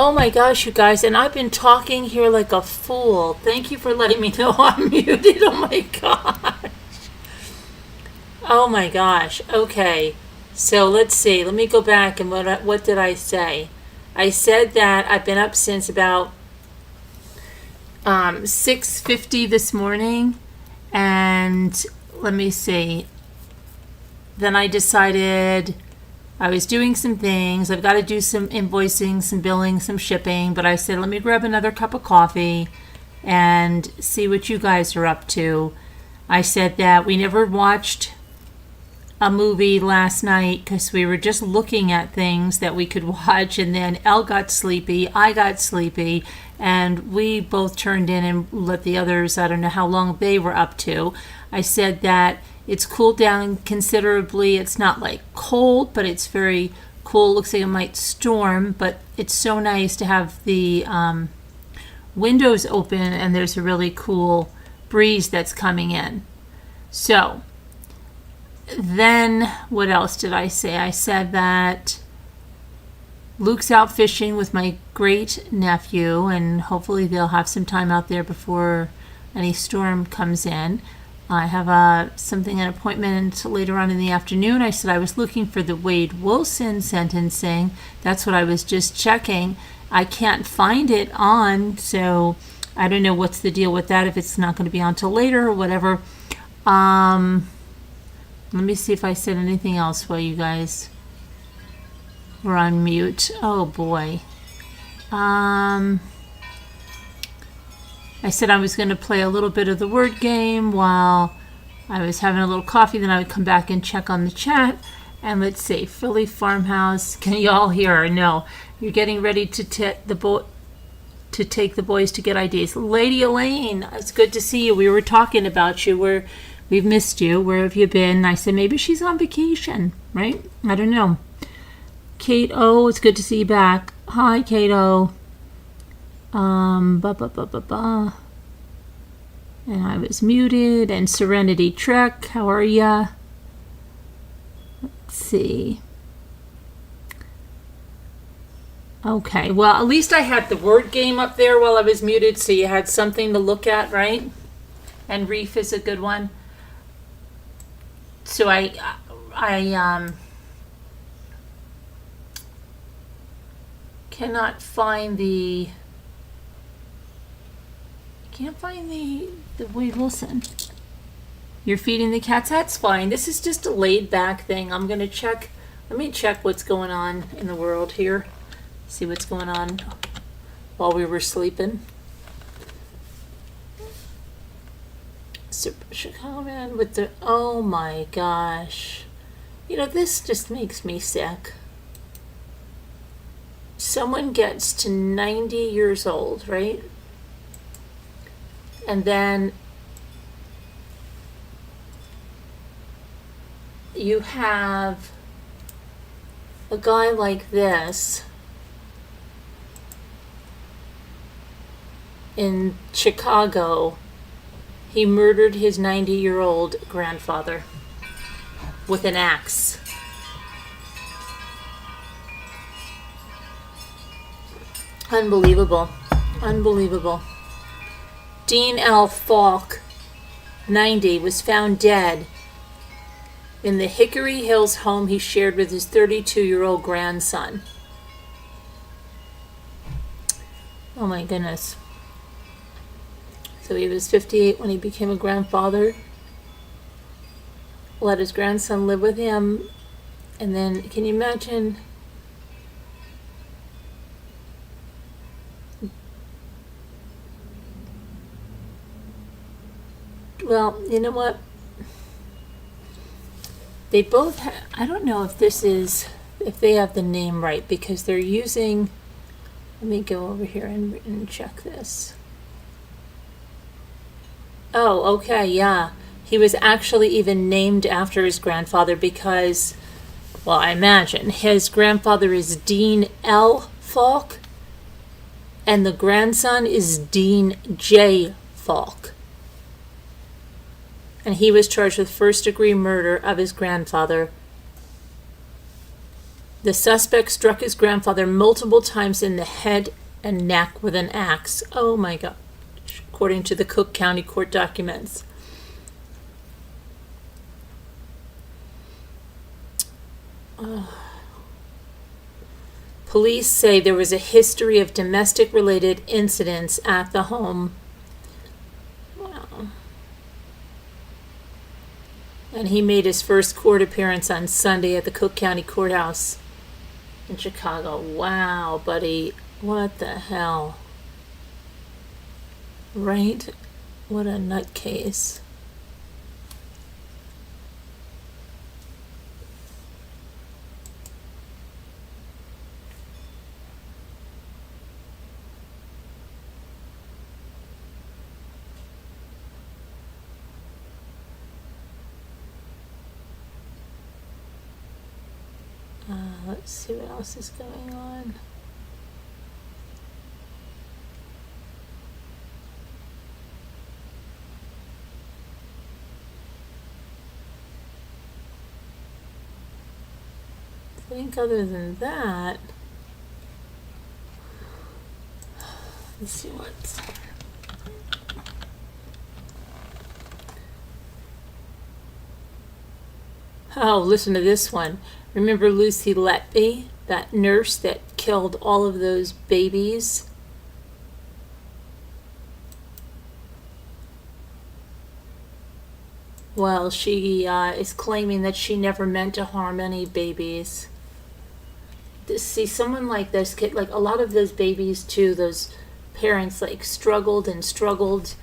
Oh my gosh, you guys, and I've been talking here like a fool. Thank you for letting me know I'm muted. Oh my god. Oh my gosh. Okay. So let's see. Let me go back and what did I say? I said that I've been up since about 6:50 this morning, and let me see. Then I decided I was doing some things. I've got to do some invoicing, some billing, some shipping, but I said, let me grab another cup of coffee and see what you guys are up to. I said that we never watched a movie last night because we were just looking at things that we could watch, and then Elle got sleepy, I got sleepy, and we both turned in and let the others, I don't know how long they were up to. I said that it's cooled down considerably. It's not like cold, but it's very cool. Looks like it might storm, but it's so nice to have the windows open and there's a really cool breeze that's coming in. So then what else did I say? I said that Luke's out fishing with my great nephew, and hopefully they'll have some time out there before any storm comes in. I have an appointment later on in the afternoon. I said I was looking for the Wade Wilson sentencing. That's what I was just checking. I can't find it on, so I don't know what's the deal with that, if it's not going to be on till later or whatever. Let me see if I said anything else while you guys were on mute. Oh boy. I said I was going to play a little bit of the word game while I was having a little coffee. Then I would come back and check on the chat. And let's see, Philly Farmhouse. Can you all hear her? No. You're getting ready to take the boys to get IDs. Lady Elaine, it's good to see you. We were talking about you. We've missed you. Where have you been? I said maybe she's on vacation, right? I don't know. Kate O, it's good to see you back. Hi, Kate O. And I was muted. And Serenity Trek, how are ya? Let's see. Okay, well, at least I had the word game up there while I was muted, so you had something to look at, right? And Reef is a good one. So I cannot find the Wade Wilson. You're feeding the cats? That's fine. This is just a laid back thing. I'm going to check. Let me check what's going on in the world here. See what's going on while we were sleeping. Super Chicago Man with the, oh my gosh. You know, this just makes me sick. Someone gets to 90 years old, right? And then you have a guy like this in Chicago. He murdered his 90-year-old grandfather with an axe. Unbelievable. Unbelievable. Dean L. Falk, 90, was found dead in the Hickory Hills home he shared with his 32-year-old grandson. Oh my goodness. So he was 58 when he became a grandfather. Let his grandson live with him. And then, can you imagine? Well, you know what? They both have, I don't know if they have the name right, because they're using, let me go over here and check this. Oh, okay, yeah. He was actually even named after his grandfather because, well, I imagine his grandfather is Dean L. Falk, and the grandson is Dean J. Falk. And he was charged with first-degree murder of his grandfather The suspect struck his grandfather multiple times in the head and neck with an axe. Oh my God, according to the Cook County court documents. Police say there was a history of domestic-related incidents at the home. Wow. And he made his first court appearance on Sunday at the Cook County Courthouse in Chicago. Wow, buddy. What the hell? Right? What a nutcase. Let's see what else is going on. I think other than that, let's see what's. Oh, listen to this one. Remember Lucy Letby, that nurse that killed all of those babies? Well, she is claiming that she never meant to harm any babies. See, someone like this kid, like a lot of those babies too, those parents like struggled and struggled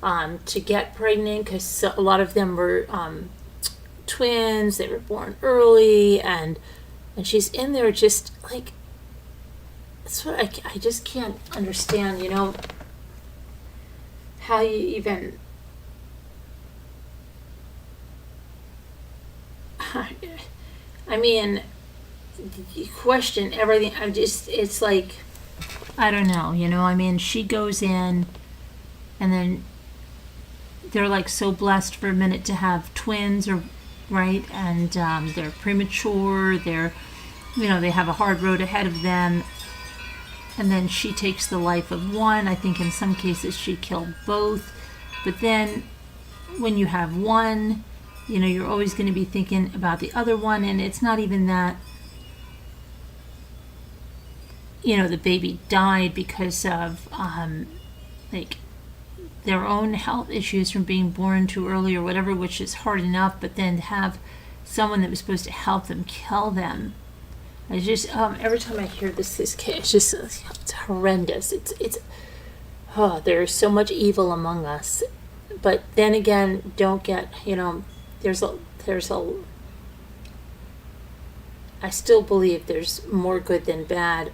to get pregnant because a lot of them were twins. They were born early, and she's in there just like, that's what I just can't understand, you know, how you even I mean, you question everything. It's like, I don't know, you know, I mean, she goes in and then they're like so blessed for a minute to have twins, or right, and they're premature, they're, you know, they have a hard road ahead of them, and then she takes the life of one. I think in some cases she killed both, but then when you have one, you know, you're always going to be thinking about the other one, and it's not even that, you know, the baby died because of like their own health issues from being born too early or whatever, which is hard enough, but then to have someone that was supposed to help them kill them. I just every time I hear this case, it's just it's horrendous. It's there's so much evil among us, but then again, don't get, you know, there's a I still believe there's more good than bad,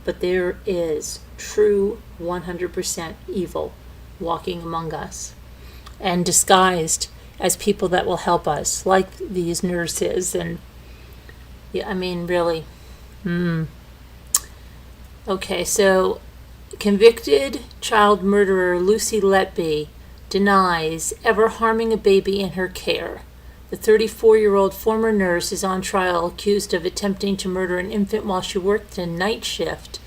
but there is true 100% evil walking among us and disguised as people that will help us, like these nurses. And yeah, I mean, really. Okay, so convicted child murderer Lucy Letby denies ever harming a baby in her care. The 34-year-old former nurse is on trial accused of attempting to murder an infant while she worked a night shift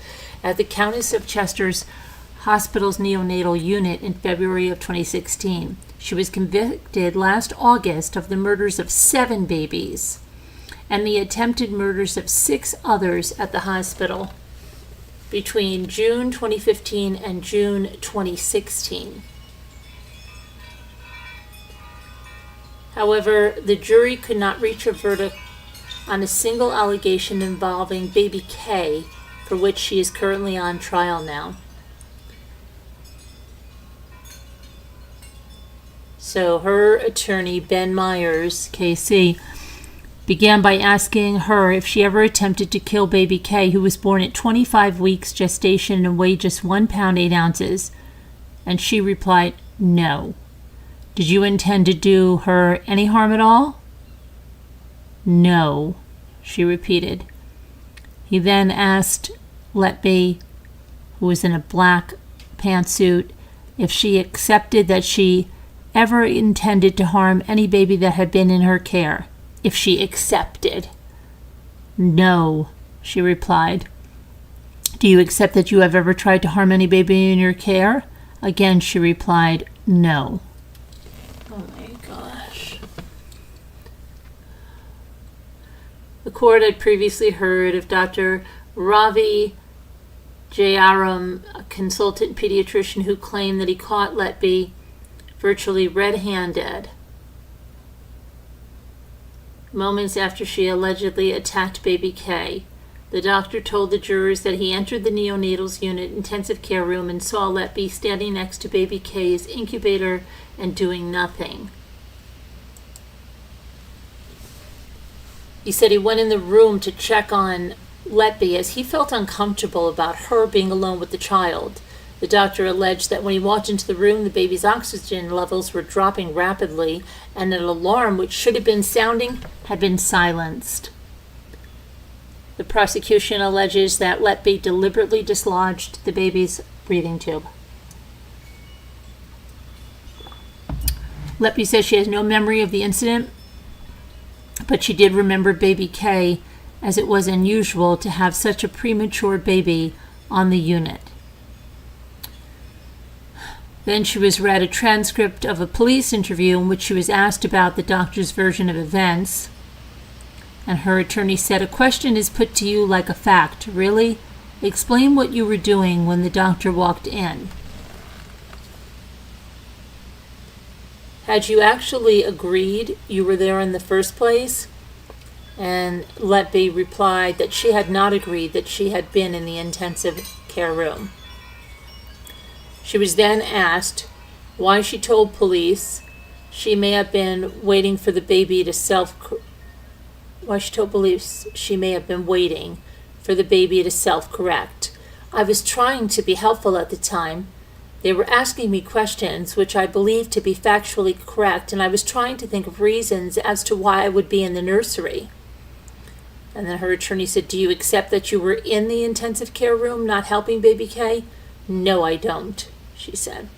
at the Countess of Chester's Hospital's neonatal unit in February of 2016. She was convicted last August of the murders of 7 babies and the attempted murders of 6 others at the hospital between June 2015 and June 2016. However, the jury could not reach a verdict on a single allegation involving baby K, for which she is currently on trial now. So her attorney, Ben Myers, KC, began by asking her if she ever attempted to kill baby K, who was born at 25 weeks gestation and weighed just 1 pound 8 ounces. And she replied, no. Did you intend to do her any harm at all? No, she repeated. He then asked Letby, who was in a black pantsuit, if she accepted that she ever intended to harm any baby that had been in her care. If she accepted. No, she replied. Do you accept that you have ever tried to harm any baby in your care? Again, she replied, no. Oh my gosh. The court had previously heard of Dr. Ravi Jayaram, a consultant pediatrician who claimed that he caught Letby virtually red-handed moments after she allegedly attacked baby K. The doctor told the jurors that he entered the neonatal unit intensive care room and saw Letby standing next to baby K's incubator and doing nothing. He said he went in the room to check on Letby as he felt uncomfortable about her being alone with the child. The doctor alleged that when he walked into the room, the baby's oxygen levels were dropping rapidly, and an alarm, which should have been sounding, had been silenced. The prosecution alleges that Letby deliberately dislodged the baby's breathing tube. Letby says she has no memory of the incident, but she did remember baby K, as it was unusual to have such a premature baby on the unit. Then she was read a transcript of a police interview in which she was asked about the doctor's version of events. And her attorney said, a question is put to you like a fact. Really? Explain what you were doing when the doctor walked in. Had you actually agreed you were there in the first place? And Letby replied that she had not agreed, that she had been in the intensive care room. She was then asked why she told police she may have been waiting for the baby to self-correct. I was trying to be helpful at the time. They were asking me questions which I believed to be factually correct, and I was trying to think of reasons as to why I would be in the nursery. And then her attorney said, do you accept that you were in the intensive care room not helping baby K? No, I don't, she said.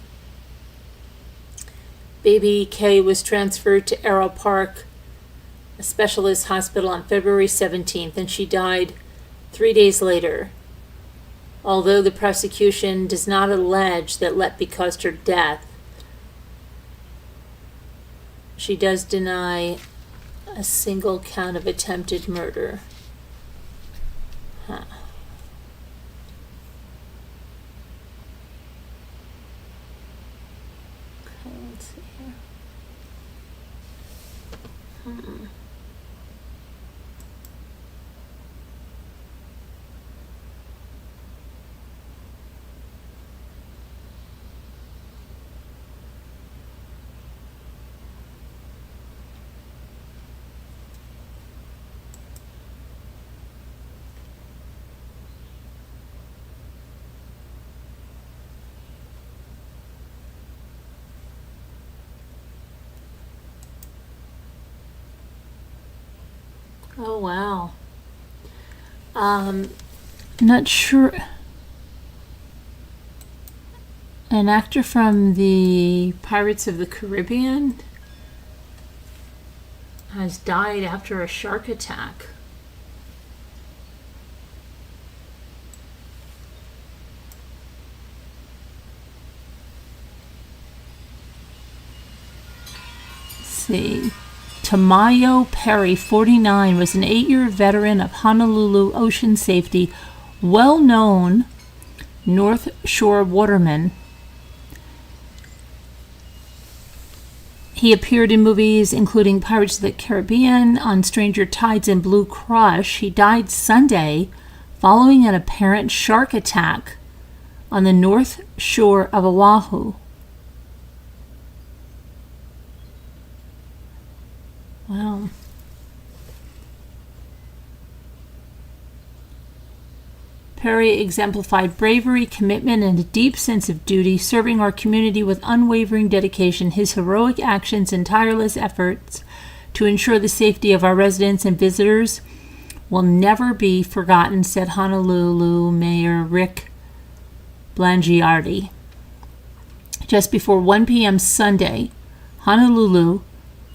Baby K was transferred to Arrow Park, a specialist hospital, on February 17th, and she died 3 days later. Although the prosecution does not allege that Letby caused her death, she does deny a single count of attempted murder. Okay, let's see here. Oh, wow. Not sure. An actor from the Pirates of the Caribbean has died after a shark attack. Let's see. Tamayo Perry, 49, was an 8-year veteran of Honolulu ocean safety, well-known North Shore waterman. He appeared in movies including Pirates of the Caribbean, On Stranger Tides, and Blue Crush. He died Sunday following an apparent shark attack on the North Shore of Oahu. Wow. Perry exemplified bravery, commitment, and a deep sense of duty, serving our community with unwavering dedication. His heroic actions and tireless efforts to ensure the safety of our residents and visitors will never be forgotten, said Honolulu Mayor Rick Blangiardi. Just before 1 p.m. Sunday, Honolulu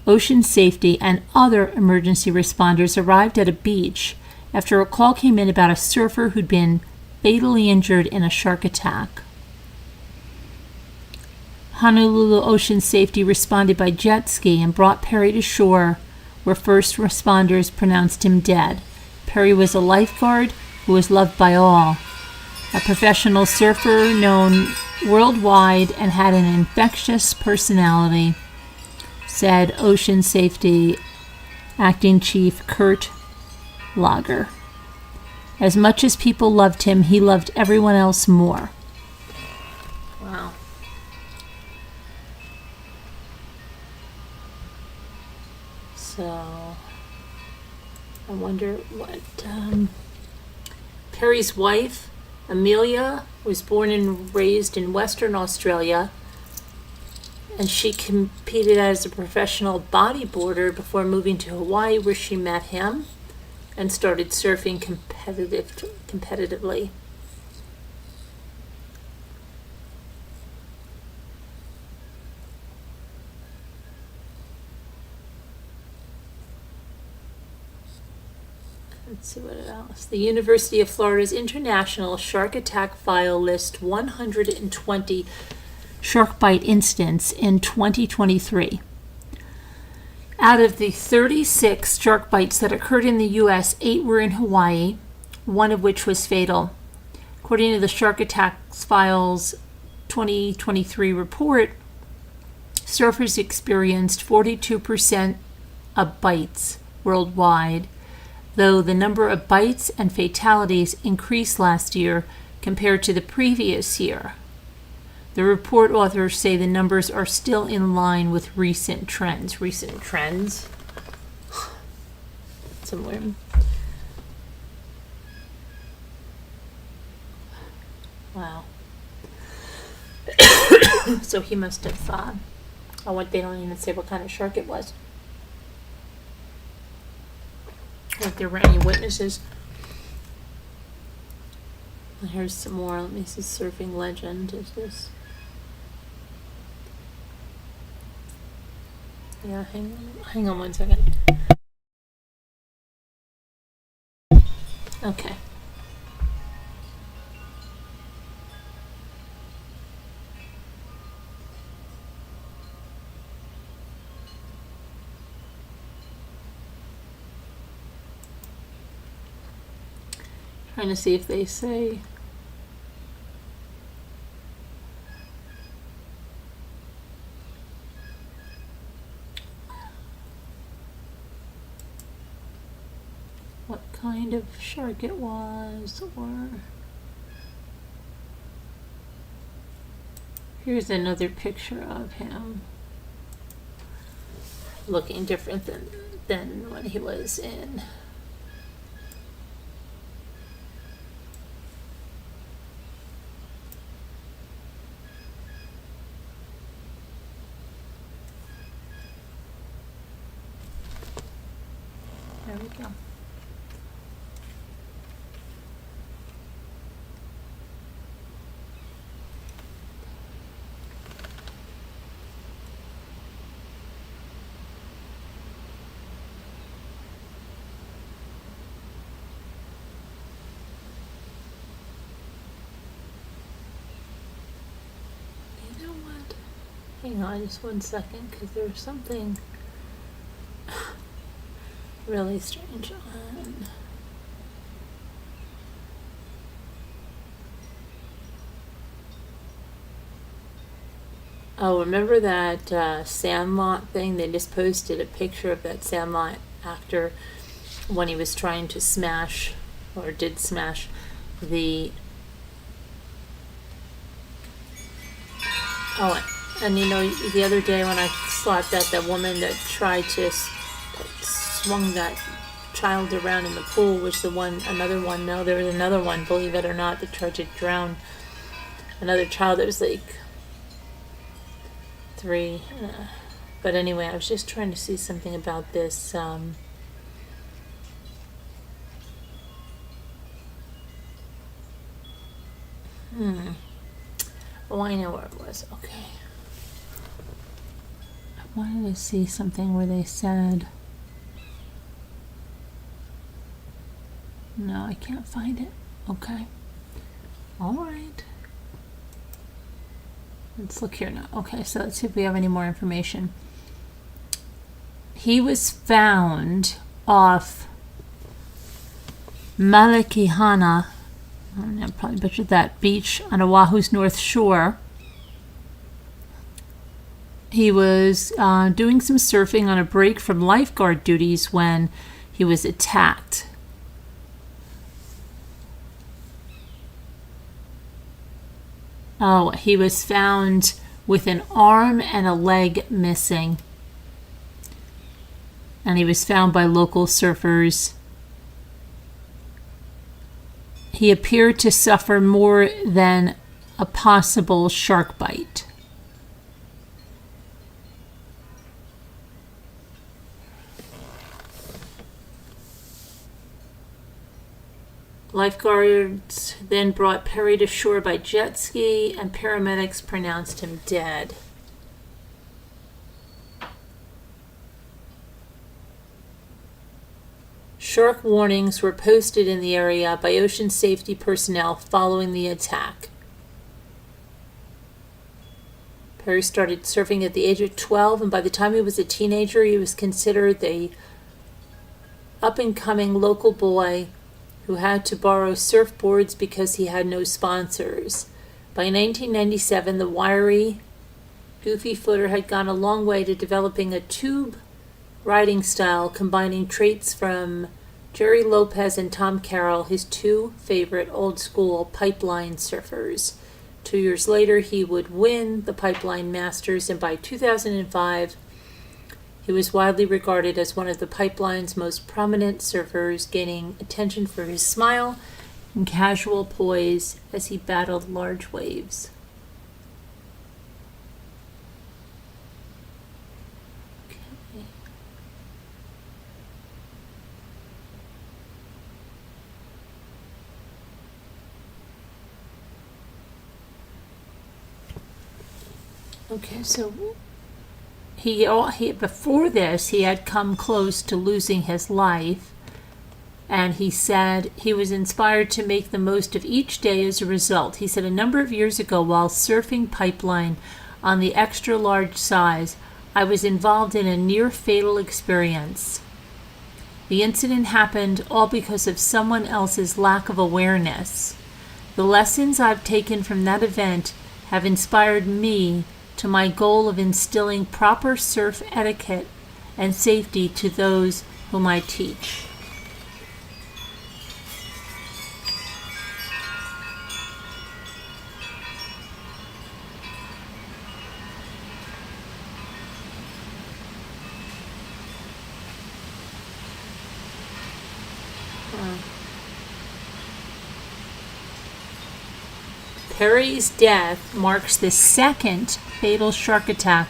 Ocean Safety and other emergency responders arrived at a beach after a call came in about a surfer who'd been fatally injured in a shark attack. Honolulu Ocean Safety responded by jet ski and brought Perry to shore, where first responders pronounced him dead. Perry was a lifeguard who was loved by all, a professional surfer known worldwide and had an infectious personality, said Ocean Safety Acting Chief Kurt Lager. As much as people loved him, he loved everyone else more. Wow. So, I wonder what... Perry's wife, Amelia, was born and raised in Western Australia, and she competed as a professional bodyboarder before moving to Hawaii, where she met him and started surfing competitively. Let's see what else. The University of Florida's International Shark Attack File lists 120 shark bite incidents in 2023. Out of the 36 shark bites that occurred in the U.S., 8 were in Hawaii, one of which was fatal. According to the Shark Attacks Files 2023 report, surfers experienced 42% of bites worldwide, though the number of bites and fatalities increased last year compared to the previous year. The report authors say the numbers are still in line with recent trends. Recent trends? Somewhere. Wow. So he must have, they don't even say what kind of shark it was. If there were any witnesses. Here's some more. Let me see. Surfing legend. Is this? Yeah, hang on 1 second. Okay. Trying to see if they say what kind of shark it was, or here's another picture of him looking different than when he was in. There we go. You know what? Hang on just 1 second, because there's something really strange on. Oh, remember that Sandlot thing? They just posted a picture of that Sandlot actor when he was trying to smash, or did smash, the... Oh, and you know, the other day when I slapped at that woman that tried to... swung that child around in the pool, which there was another one, believe it or not, that tried to drown another child that was like 3. But anyway, I was just trying to see something about this. Oh, I know where it was. Okay. I wanted to see something where they said... No, I can't find it. Okay. All right. Let's look here now. Okay, so let's see if we have any more information. He was found off Malekihana, I probably butchered that, beach on Oahu's North Shore. He was doing some surfing on a break from lifeguard duties when he was attacked. Oh, he was found with an arm and a leg missing. And he was found by local surfers. He appeared to suffer more than a possible shark bite. Lifeguards then brought Perry to shore by jet ski, and paramedics pronounced him dead. Shark warnings were posted in the area by ocean safety personnel following the attack. Perry started surfing at the age of 12, and by the time he was a teenager, he was considered the up-and-coming local boy who had to borrow surfboards because he had no sponsors. By 1997, the wiry, goofy footer had gone a long way to developing a tube riding style combining traits from Jerry Lopez and Tom Carroll, his two favorite old-school pipeline surfers. 2 years later, he would win the Pipeline Masters, and by 2005, he was widely regarded as one of the Pipeline's most prominent surfers, gaining attention for his smile and casual poise as he battled large waves. Okay, so before this, he had come close to losing his life, and he said he was inspired to make the most of each day as a result. He said, a number of years ago, while surfing Pipeline on the extra large size, I was involved in a near-fatal experience. The incident happened all because of someone else's lack of awareness. The lessons I've taken from that event have inspired me to my goal of instilling proper surf etiquette and safety to those whom I teach. Perry's death marks the second fatal shark attack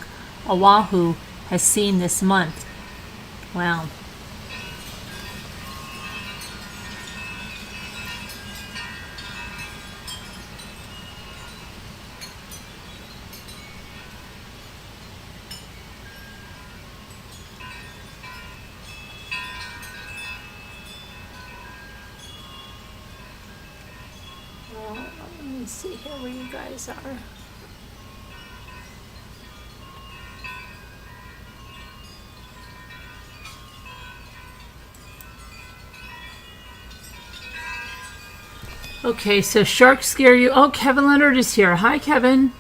Oahu has seen this month. Wow. Well, let me see here where you guys are. Okay, so sharks scare you. Oh, Kevin Leonard is here. Hi, Kevin.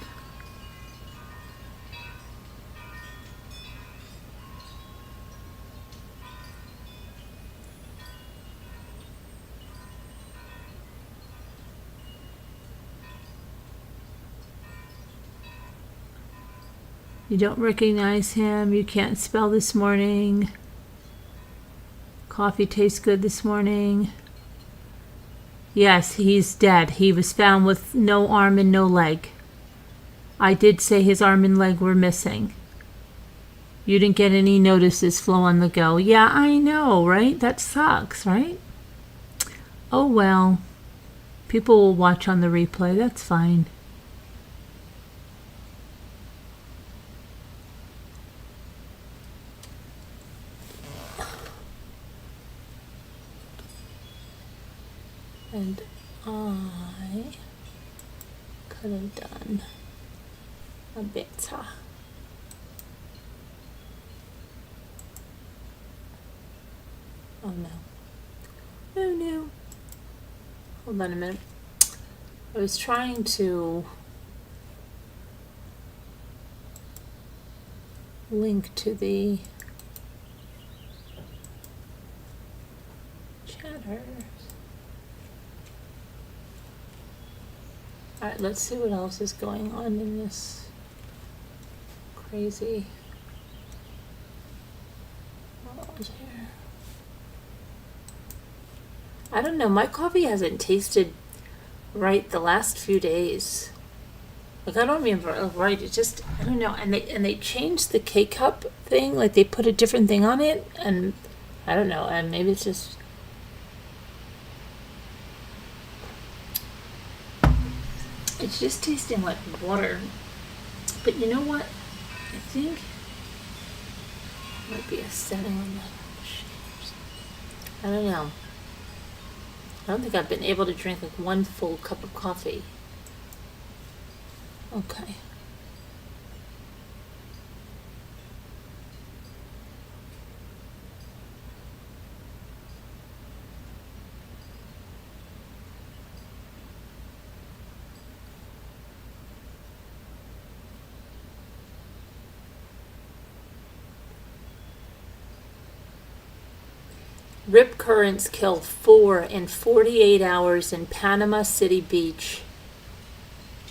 You don't recognize him. You can't spell this morning. Coffee tastes good this morning. Yes, he's dead. He was found with no arm and no leg. I did say his arm and leg were missing. You didn't get any notices, Flow on the Go. Yeah, I know, right? That sucks, right? Oh, well. People will watch on the replay. That's fine. could have done a better. Oh no. Oh no. Hold on a minute. I was trying to link to the chatter. Alright, let's see what else is going on in this crazy world here. I don't know, my coffee hasn't tasted right the last few days. Like, I don't remember, right, it just, I don't know, and they changed the K-cup thing, like they put a different thing on it, and I don't know, and maybe it's just, it's just tasting like water. But you know what? I think it might be a setting on the machine. I don't know. I don't think I've been able to drink like one full cup of coffee. Okay. Rip currents killed 4 in 48 hours in Panama City Beach,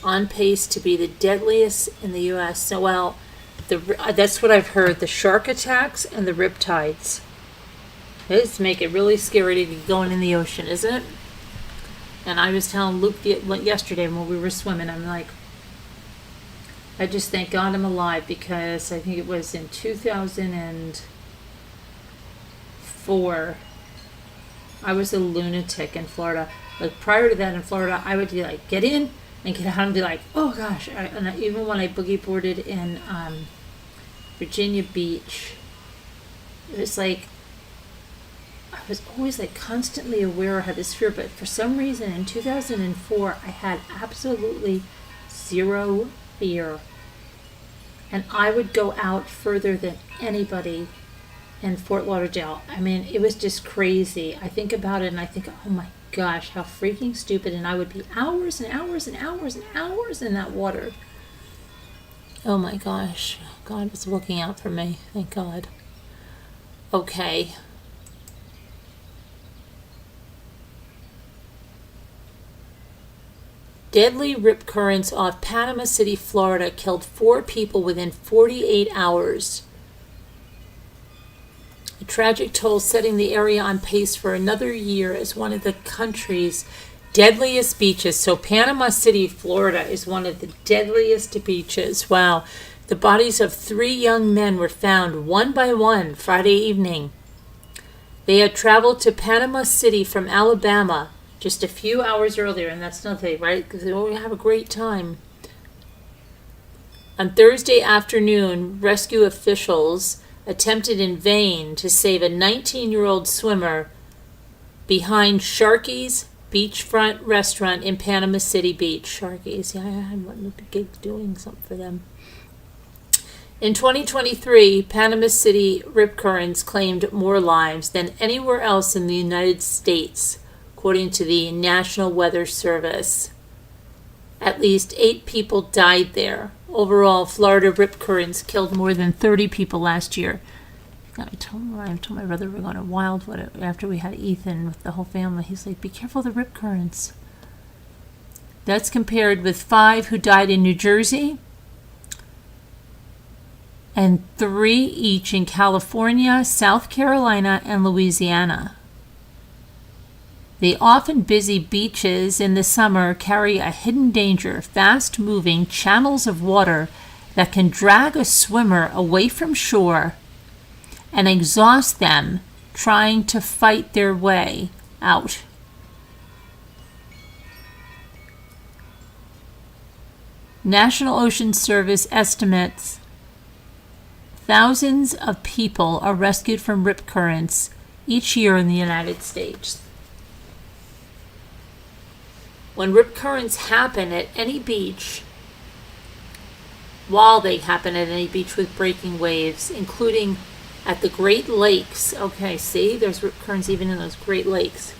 on pace to be the deadliest in the U.S. So, well, that's what I've heard, the shark attacks and the rip tides. It's make it really scary to be going in the ocean, isn't it? And I was telling Luke yesterday when we were swimming, I'm like, I just thank God I'm alive, because I think it was in 2004, I was a lunatic in Florida. Like, prior to that in Florida, I would be like, get in and get out and be like, oh gosh. Even when I boogie boarded in Virginia Beach, it was like, I was always like constantly aware I had this fear, but for some reason in 2004, I had absolutely zero fear. And I would go out further than anybody in Fort Lauderdale. I mean, it was just crazy. I think about it and I think, oh my gosh, how freaking stupid. And I would be hours and hours and hours and hours in that water. Oh my gosh. God was looking out for me. Thank God. Okay. Deadly rip currents off Panama City, Florida killed 4 people within 48 hours. A tragic toll setting the area on pace for another year as one of the country's deadliest beaches. So Panama City, Florida is one of the deadliest beaches. Wow. The bodies of 3 young men were found one by one Friday evening. They had traveled to Panama City from Alabama just a few hours earlier, and that's nothing, right? Because they always have a great time. On Thursday afternoon, rescue officials attempted in vain to save a 19-year-old swimmer behind Sharky's beachfront restaurant in Panama City Beach. Sharky's, yeah, I had one gig doing something for them. In 2023, Panama City rip currents claimed more lives than anywhere else in the United States, according to the National Weather Service. At least 8 people died there. Overall, Florida rip currents killed more than 30 people last year. I told my brother we were going to Wildwood after we had Ethan with the whole family. He's like, be careful of the rip currents. That's compared with 5 who died in New Jersey and 3 each in California, South Carolina, and Louisiana. The often busy beaches in the summer carry a hidden danger, fast-moving channels of water that can drag a swimmer away from shore and exhaust them trying to fight their way out. National Ocean Service estimates thousands of people are rescued from rip currents each year in the United States. When rip currents happen at any beach, while they happen at any beach with breaking waves, including at the Great Lakes. Okay, see, there's rip currents even in those Great Lakes.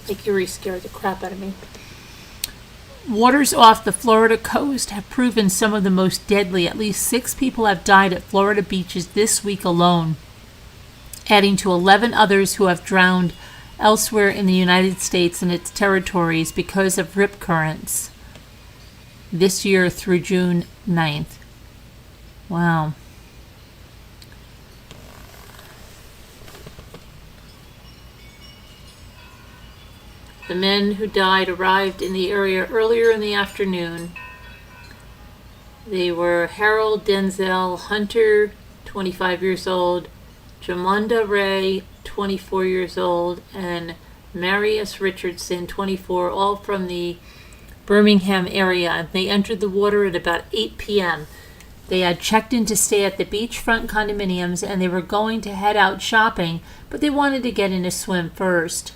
Like Yuri scared the crap out of me. Waters off the Florida coast have proven some of the most deadly. At least 6 people have died at Florida beaches this week alone, adding to 11 others who have drowned elsewhere in the United States and its territories because of rip currents this year through June 9th. Wow. The men who died arrived in the area earlier in the afternoon. They were Harold Denzel Hunter, 25 years old, Jamonda Ray, 24 years old, and Marius Richardson, 24, all from the Birmingham area. They entered the water at about 8 p.m. They had checked in to stay at the beachfront condominiums, and they were going to head out shopping, but they wanted to get in a swim first.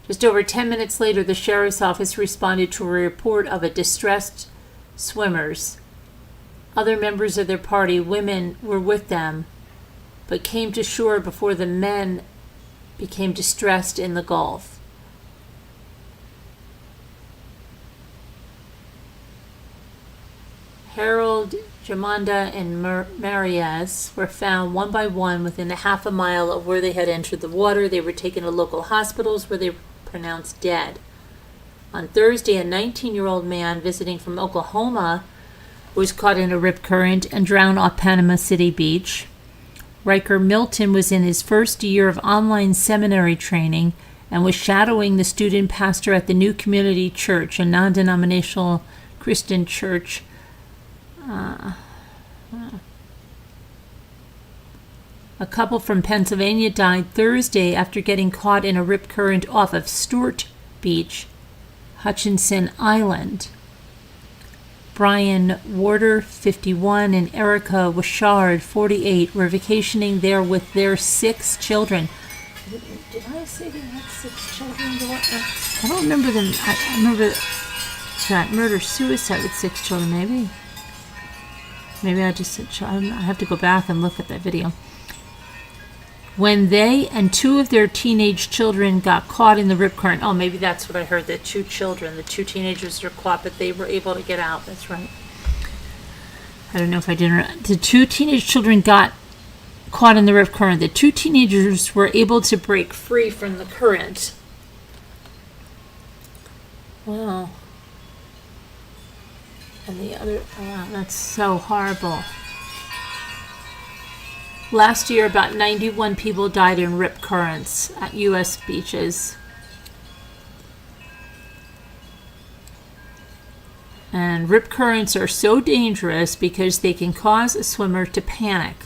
Just over 10 minutes later, the sheriff's office responded to a report of a distressed swimmers. Other members of their party, women, were with them, but came to shore before the men became distressed in the Gulf. Harold, Jamonda, and Marias were found one by one within a half a mile of where they had entered the water. They were taken to local hospitals where they were pronounced dead. On Thursday, a 19-year-old man visiting from Oklahoma was caught in a rip current and drowned off Panama City Beach. Riker Milton was in his first year of online seminary training and was shadowing the student pastor at the New Community Church, a non-denominational Christian church. A couple from Pennsylvania died Thursday after getting caught in a rip current off of Stewart Beach, Hutchinson Island. Brian Warder, 51, and Erica Wishard, 48, were vacationing there with their 6 children. Did I say they had 6 children? I don't remember them. I remember that murder-suicide with 6 children, maybe. Maybe I just said child. I have to go back and look at that video. When they and 2 of their teenage children got caught in the rip current. Oh, maybe that's what I heard, the 2 children. The 2 teenagers were caught, but they were able to get out. That's right. I don't know if I did or not. The 2 teenage children got caught in the rip current. The 2 teenagers were able to break free from the current. Wow. And the other, wow, that's so horrible. Last year, about 91 people died in rip currents at U.S. beaches. And rip currents are so dangerous because they can cause a swimmer to panic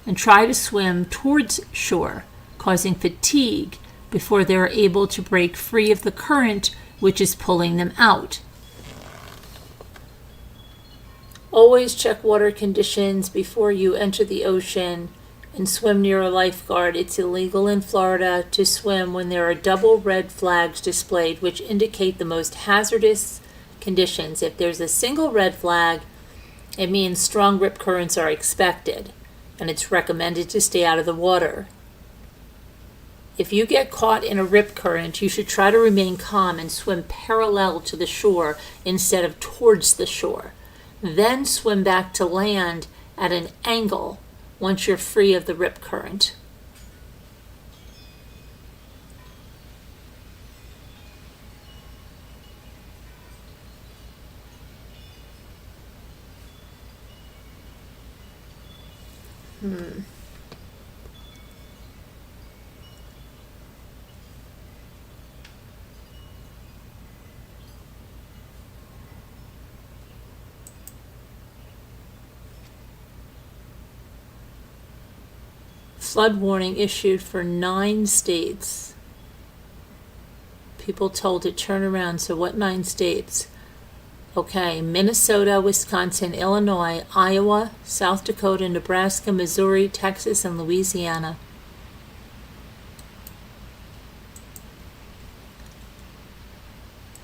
and try to swim towards shore, causing fatigue before they are able to break free of the current, which is pulling them out. Always check water conditions before you enter the ocean and swim near a lifeguard. It's illegal in Florida to swim when there are double red flags displayed, which indicate the most hazardous conditions. If there's a single red flag, it means strong rip currents are expected, and it's recommended to stay out of the water. If you get caught in a rip current, you should try to remain calm and swim parallel to the shore instead of towards the shore. Then swim back to land at an angle once you're free of the rip current. Flood warning issued for 9 states. People told to turn around. So what 9 states? Okay, Minnesota, Wisconsin, Illinois, Iowa, South Dakota, Nebraska, Missouri, Texas, and Louisiana.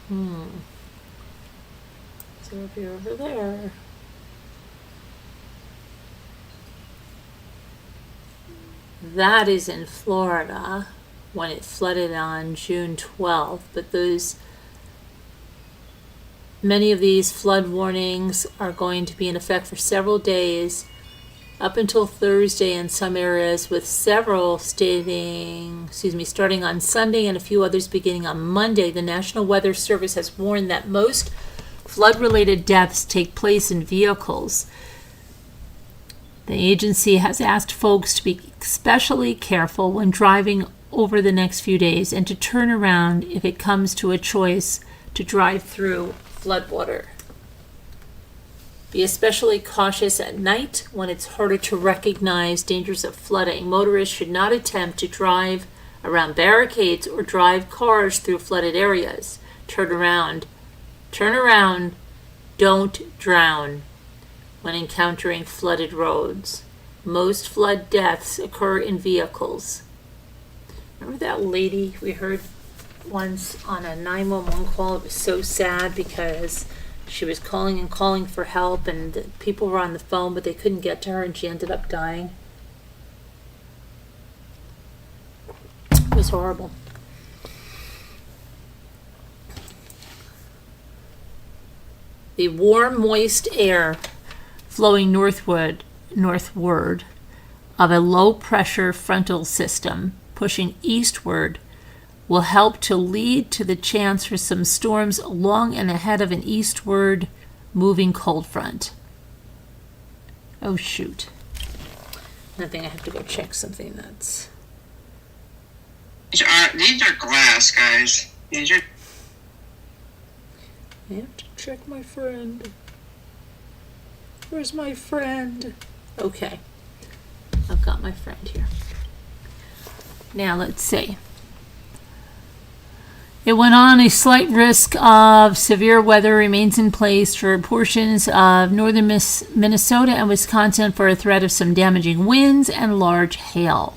So if you're over there. That is in Florida when it flooded on June 12th, but many of these flood warnings are going to be in effect for several days up until Thursday in some areas, with several starting on Sunday and a few others beginning on Monday. The National Weather Service has warned that most flood-related deaths take place in vehicles. The agency has asked folks to be especially careful when driving over the next few days and to turn around if it comes to a choice to drive through floodwater. Be especially cautious at night when it's harder to recognize dangers of flooding. Motorists should not attempt to drive around barricades or drive cars through flooded areas. Turn around, don't drown when encountering flooded roads. Most flood deaths occur in vehicles. Remember that lady we heard once on a 911 call? It was so sad because she was calling and calling for help, and the people were on the phone, but they couldn't get to her, and she ended up dying. It was horrible. The warm, moist air flowing northward of a low-pressure frontal system pushing eastward will help to lead to the chance for some storms along and ahead of an eastward moving cold front. Oh, shoot. I think I have to go check something that's... These are glass, guys. I have to check my friend. Where's my friend? Okay. I've got my friend here. Now, let's see. It went on. A slight risk of severe weather remains in place for portions of northern Minnesota and Wisconsin for a threat of some damaging winds and large hail.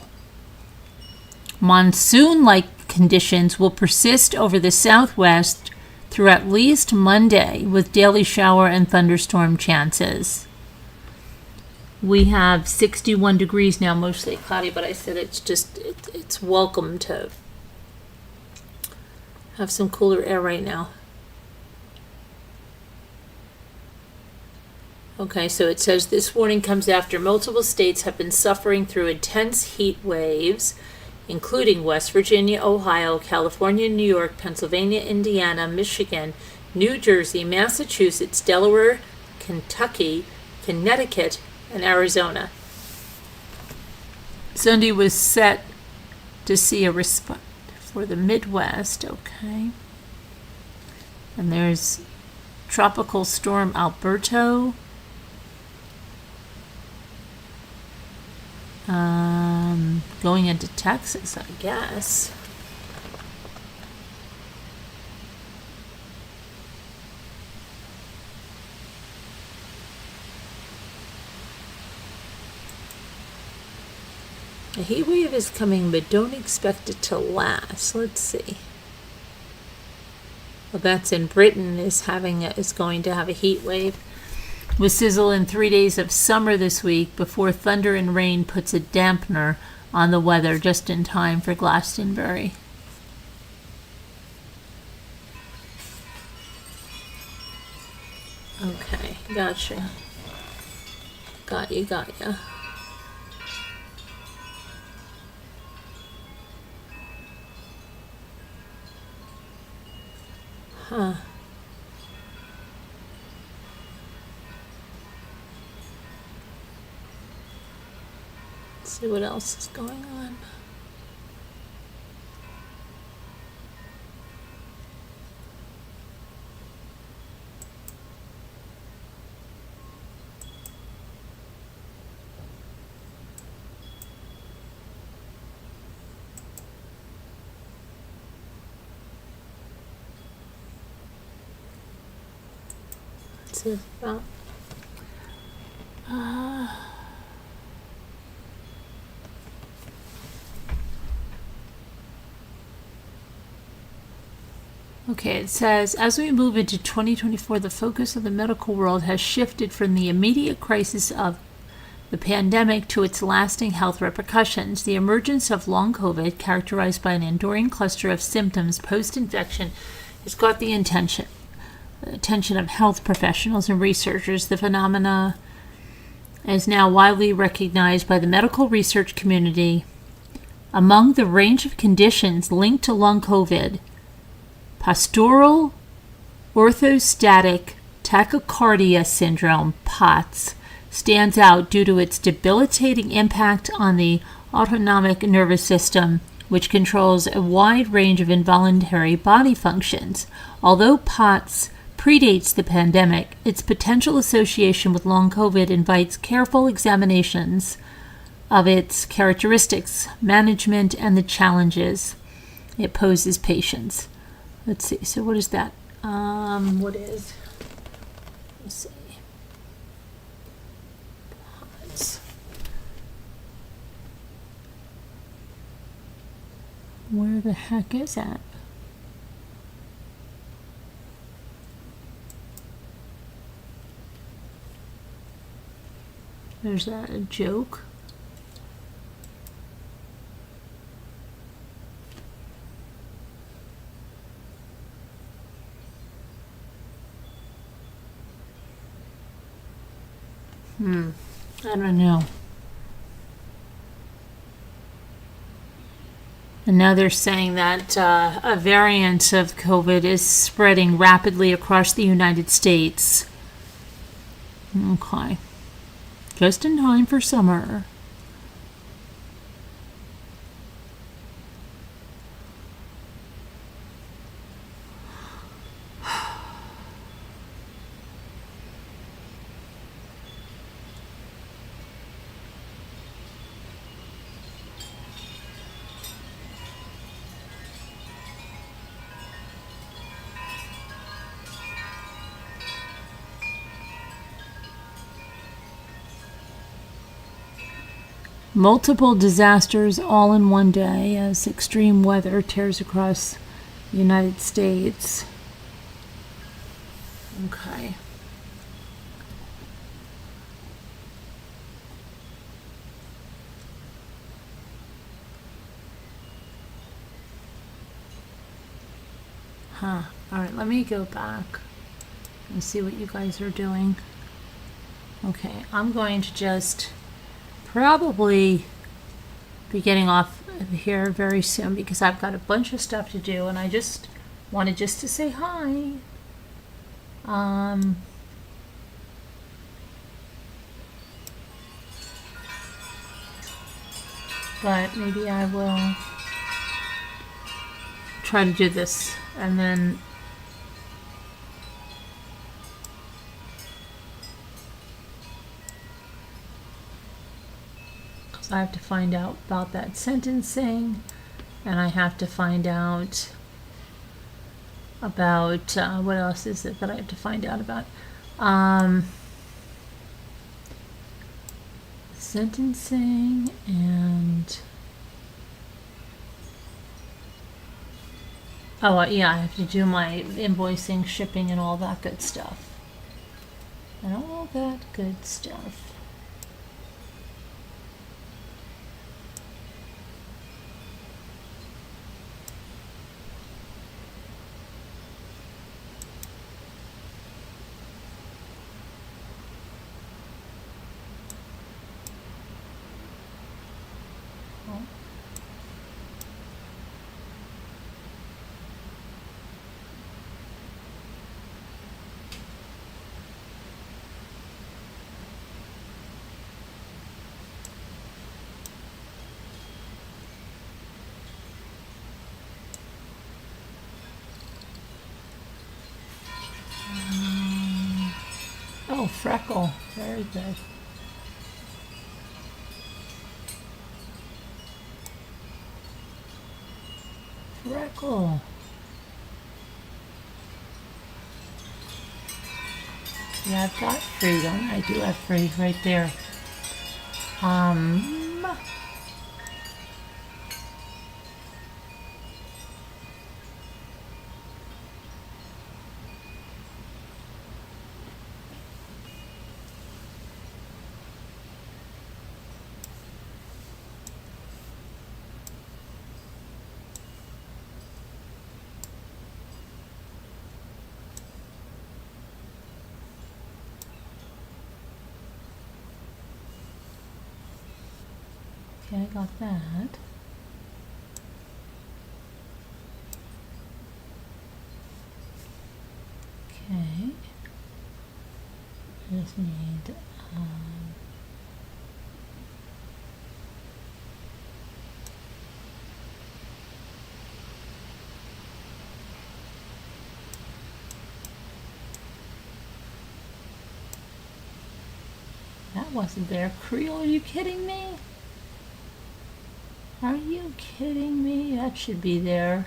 Monsoon-like conditions will persist over the southwest through at least Monday, with daily shower and thunderstorm chances. We have 61 degrees now, mostly cloudy, but I said it's welcome to have some cooler air right now. Okay, so it says this warning comes after multiple states have been suffering through intense heat waves, including West Virginia, Ohio, California, New York, Pennsylvania, Indiana, Michigan, New Jersey, Massachusetts, Delaware, Kentucky, Connecticut, and Arizona. Sunday was set to see a response for the Midwest, okay. And there's Tropical Storm Alberto. Going into Texas, I guess. A heat wave is coming, but don't expect it to last. Let's see. Well, that's in Britain is going to have a heat wave with sizzle in 3 days of summer this week before thunder and rain puts a dampener on the weather just in time for Glastonbury. Okay, gotcha. Got ya. Huh. Let's see what else is going on. About Okay, it says, as we move into 2024, the focus of the medical world has shifted from the immediate crisis of the pandemic to its lasting health repercussions. The emergence of long COVID, characterized by an enduring cluster of symptoms post-infection, has caught the attention of health professionals and researchers. The phenomena is now widely recognized by the medical research community. Among the range of conditions linked to long COVID, postural orthostatic tachycardia syndrome, POTS, stands out due to its debilitating impact on the autonomic nervous system, which controls a wide range of involuntary body functions. Although POTS predates the pandemic, its potential association with long COVID invites careful examinations of its characteristics, management, and the challenges it poses patients. Let's see. So what is that? Let's see. POTS. Where the heck is that? There's that a joke. I don't know. And now they're saying that a variant of COVID is spreading rapidly across the United States. Okay. Just in time for summer. Multiple disasters all in one day as extreme weather tears across the United States. Okay. All right, let me go back and see what you guys are doing. Okay, I'm going to just probably be getting off of here very soon because I've got a bunch of stuff to do and I just wanted just to say hi. But maybe I will try to do this and then I have to find out about that sentencing, and I have to find out about what else is it that I have to find out about? Sentencing and yeah, I have to do my invoicing, shipping, and all that good stuff. And all that good stuff. Oh, freckle. Very good. Freckle. Yeah, I've got free, don't I? I do have free right there. Okay, I got that. Okay. I just need that wasn't there. Creel, are you kidding me? Are you kidding me? That should be there.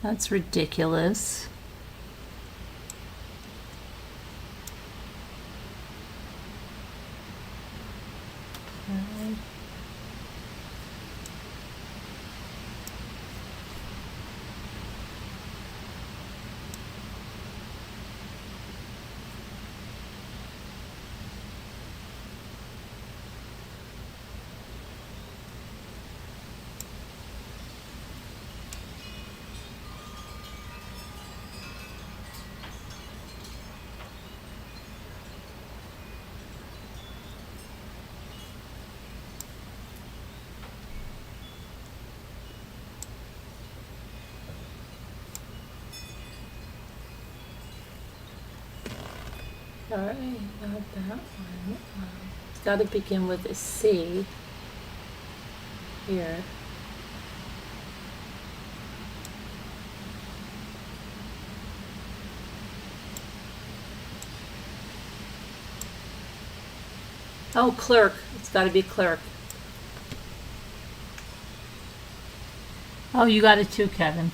That's ridiculous. Okay. Alright, got that one. It's got to begin with a C here. Oh, clerk. It's got to be clerk. Oh, you got it too, Kevin.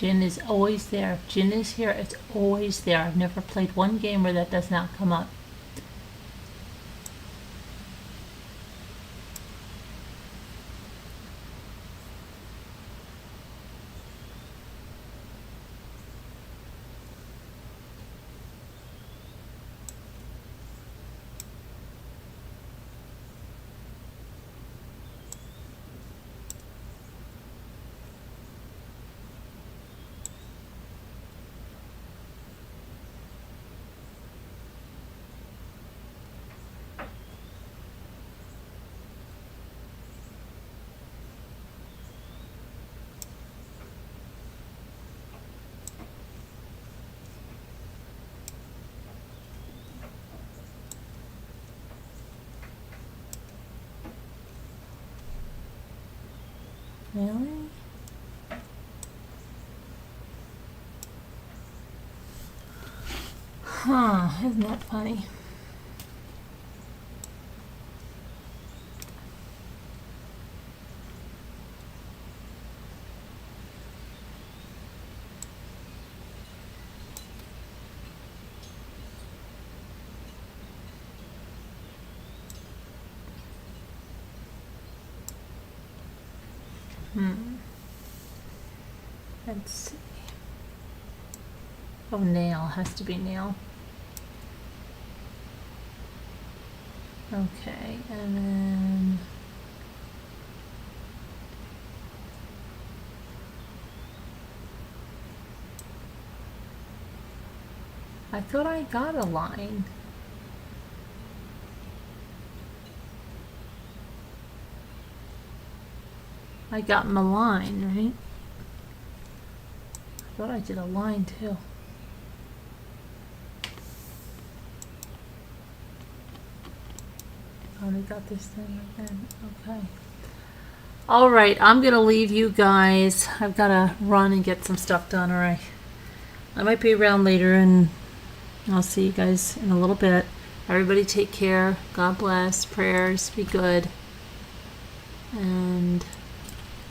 Jin is always there. If Jin is here, it's always there. I've never played one game where that does not come up. Really? Huh, isn't that funny? Let's see. Oh, nail. Has to be nail. Okay, and then I thought I got a line. I got my line, right? I thought I did a line too. Oh, they got this thing again. Okay. All right, I'm gonna leave you guys. I've gotta run and get some stuff done. All right. I might be around later, and I'll see you guys in a little bit. Everybody take care. God bless. Prayers. Be good. And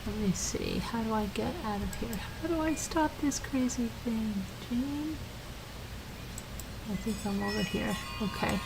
let me see. How do I get out of here? How do I stop this crazy thing? Jean? I think I'm over here. Okay.